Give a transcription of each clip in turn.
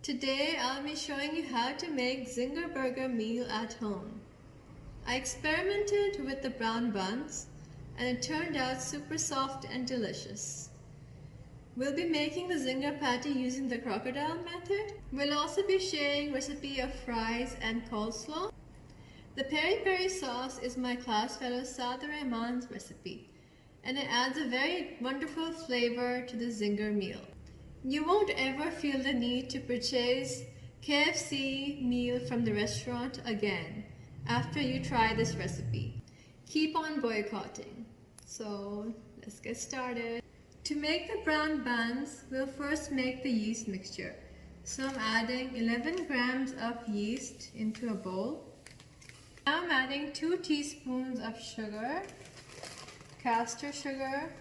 Today I'll be showing you how to make Zinger burger meal at home. I experimented with the brown buns and it turned out super soft and delicious. We'll be making the Zinger patty using the crocodile method. We'll also be sharing recipe of fries and coleslaw. The peri peri sauce is my class fellow Saad Rahman's recipe and it adds a very wonderful flavor to the Zinger meal. You won't ever feel the need to purchase KFC meal from the restaurant again after you try this recipe. Keep on boycotting. So let's get started. To make the brown buns, we'll first make the yeast mixture. So I'm adding 11 grams of yeast into a bowl. Now I'm adding 2 teaspoons of sugar, castor sugar,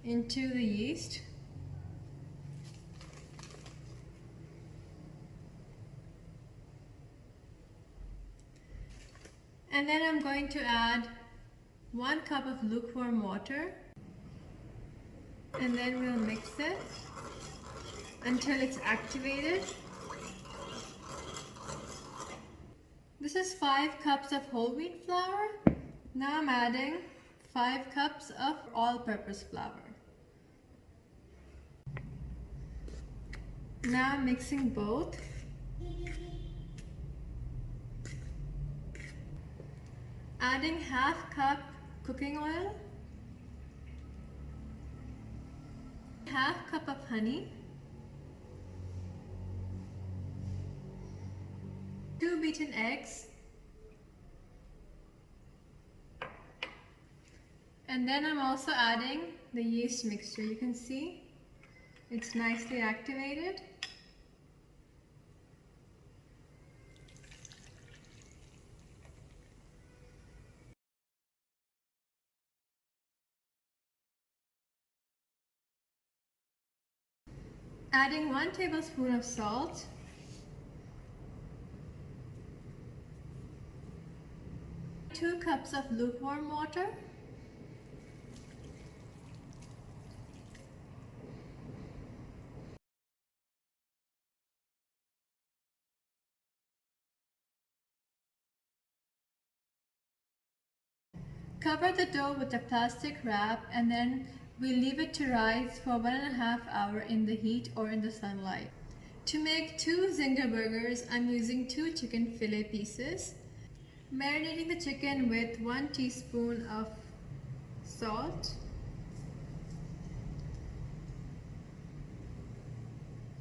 into the yeast. And then I'm going to add 1 cup of lukewarm water. And then we'll mix it until it's activated. This is 5 cups of whole wheat flour. Now I'm adding 5 cups of all-purpose flour. Now I'm mixing both. Adding half cup cooking oil, half cup of honey, 2 beaten eggs, and then I'm also adding the yeast mixture. You can see it's nicely activated. Adding 1 tablespoon of salt, two cups of lukewarm water, cover the dough with a plastic wrap and then we'll leave it to rise for 1.5 hours in the heat or in the sunlight. To make 2 Zinger burgers, I'm using 2 chicken fillet pieces. Marinating the chicken with 1 teaspoon of salt,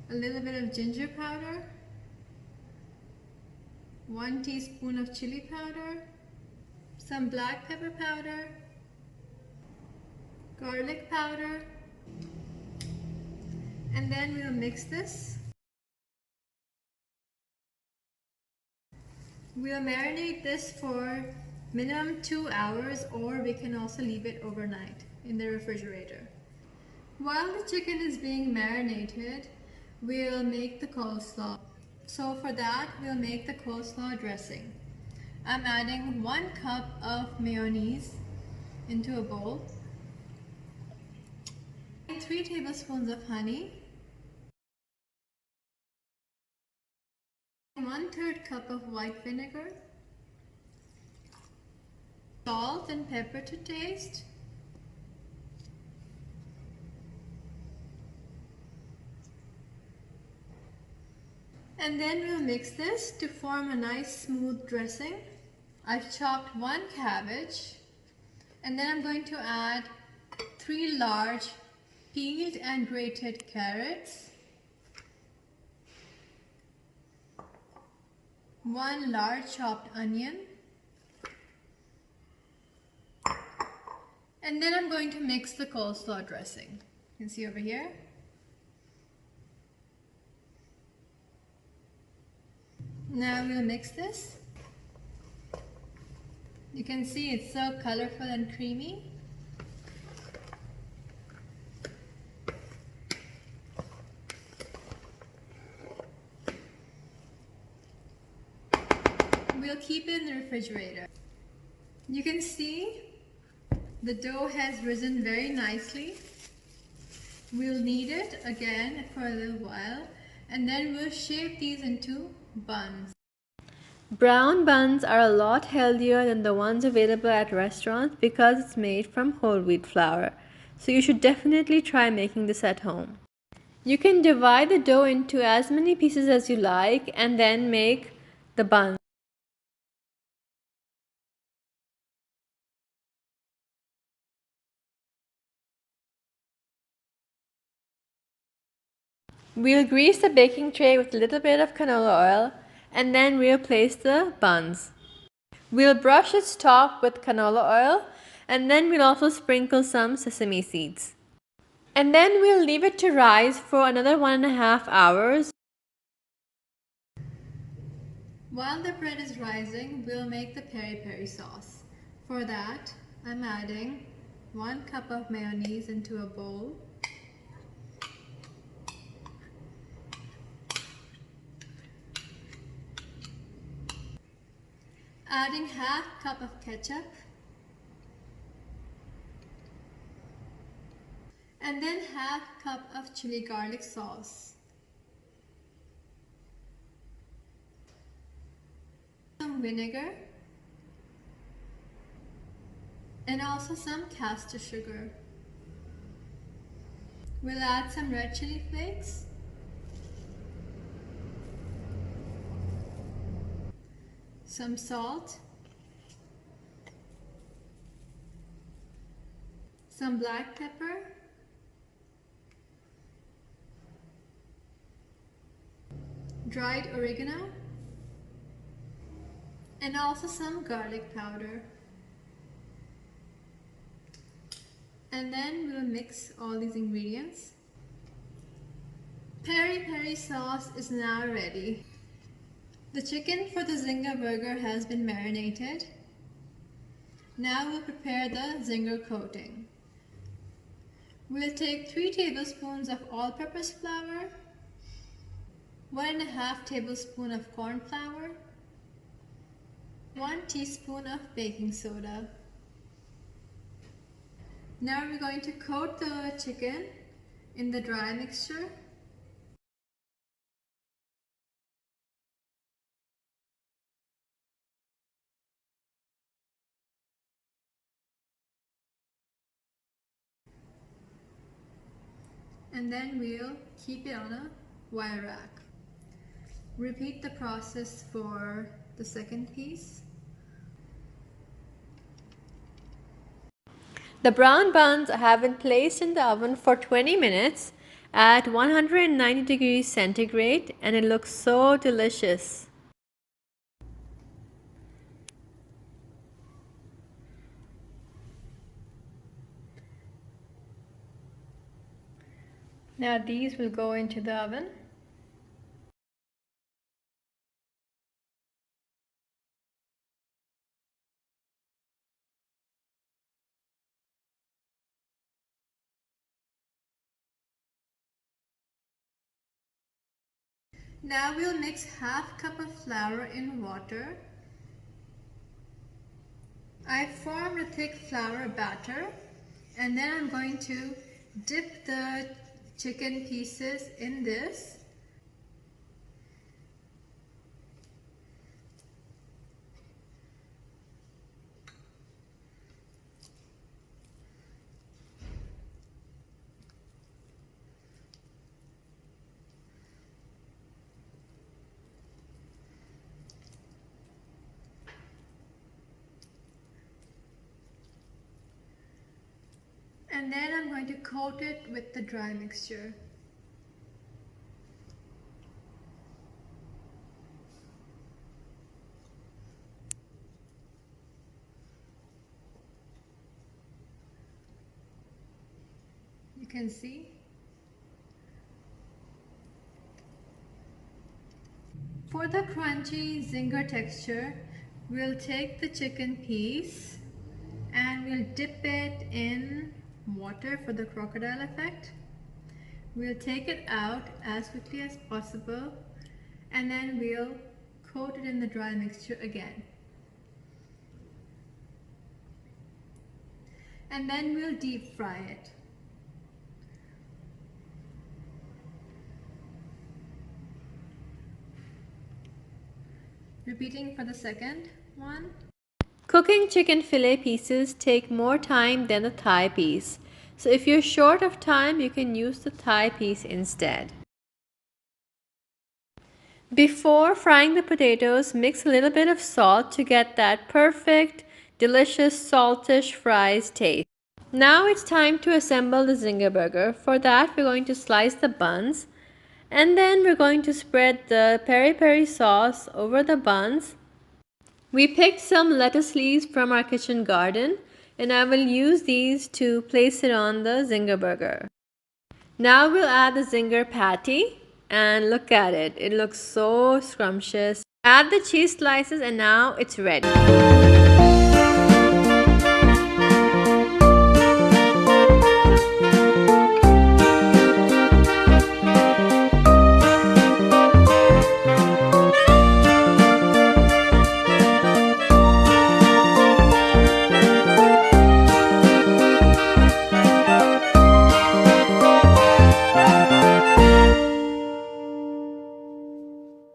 a little bit of ginger powder, 1 teaspoon of chili powder, some black pepper powder, garlic powder, and then we'll mix this. We'll marinate this for minimum 2 hours, or we can also leave it overnight in the refrigerator. While the chicken is being marinated, we'll make the coleslaw. So for that, we'll make the coleslaw dressing. I'm adding 1 cup of mayonnaise into a bowl, 3 tablespoons of honey, 1/3 cup of white vinegar, salt and pepper to taste, and then we'll mix this to form a nice smooth dressing. I've chopped 1 cabbage, and then I'm going to add 3 large peeled and grated carrots, 1 large chopped onion, and then I'm going to mix the coleslaw dressing. You can see over here. Now we'll mix this. You can see it's so colorful and creamy. We'll keep it in the refrigerator. You can see the dough has risen very nicely. We'll knead it again for a little while And then we'll shape these into buns. Brown buns are a lot healthier than the ones available at restaurants because it's made from whole wheat flour. So you should definitely try making this at home. You can divide the dough into as many pieces as you like and then make the buns. We'll grease the baking tray with a little bit of canola oil and then we'll place the buns. We'll brush its top with canola oil and then we'll also sprinkle some sesame seeds. And then we'll leave it to rise for another 1.5 hours. While the bread is rising, we'll make the peri-peri sauce. For that, I'm adding 1 cup of mayonnaise into a bowl. Adding half cup of ketchup. And then half cup of chili garlic sauce. Some vinegar. And also some caster sugar. We'll add some red chili flakes. Some salt. Some black pepper. Dried oregano. And also some garlic powder. And then we'll mix all these ingredients. Peri-peri sauce is now ready. The chicken for the Zinger burger has been marinated. Now we'll prepare the Zinger coating. We'll take 3 tablespoons of all-purpose flour, 1.5 tablespoons of corn flour, 1 teaspoon of baking soda. Now we're going to coat the chicken in the dry mixture. And then we'll keep it on a wire rack. Repeat the process for the second piece. The brown buns have been placed in the oven for 20 minutes at 190 degrees centigrade and it looks so delicious. Now these will go into the oven. Now we'll mix half cup of flour in water. I formed a thick flour batter and then I'm going to dip the chicken pieces in this. And then I'm going to coat it with the dry mixture. You can see. For the crunchy Zinger texture, we'll take the chicken piece and we'll dip it in water for the crocodile effect. We'll take it out as quickly as possible and then we'll coat it in the dry mixture again. And then we'll deep fry it. 。Repeating for the second one. Cooking chicken fillet pieces take more time than the thigh piece. So if you're short of time, you can use the thigh piece instead. Before frying the potatoes, mix a little bit of salt to get that perfect, delicious saltish fries taste. Now it's time to assemble the Zinger burger. For that, we're going to slice the buns and then we're going to spread the peri-peri sauce over the buns. We picked some lettuce leaves from our kitchen garden and I will use these to place it on the Zinger burger. Now we'll add the Zinger patty and look at it. It looks so scrumptious. Add the cheese slices and now it's ready.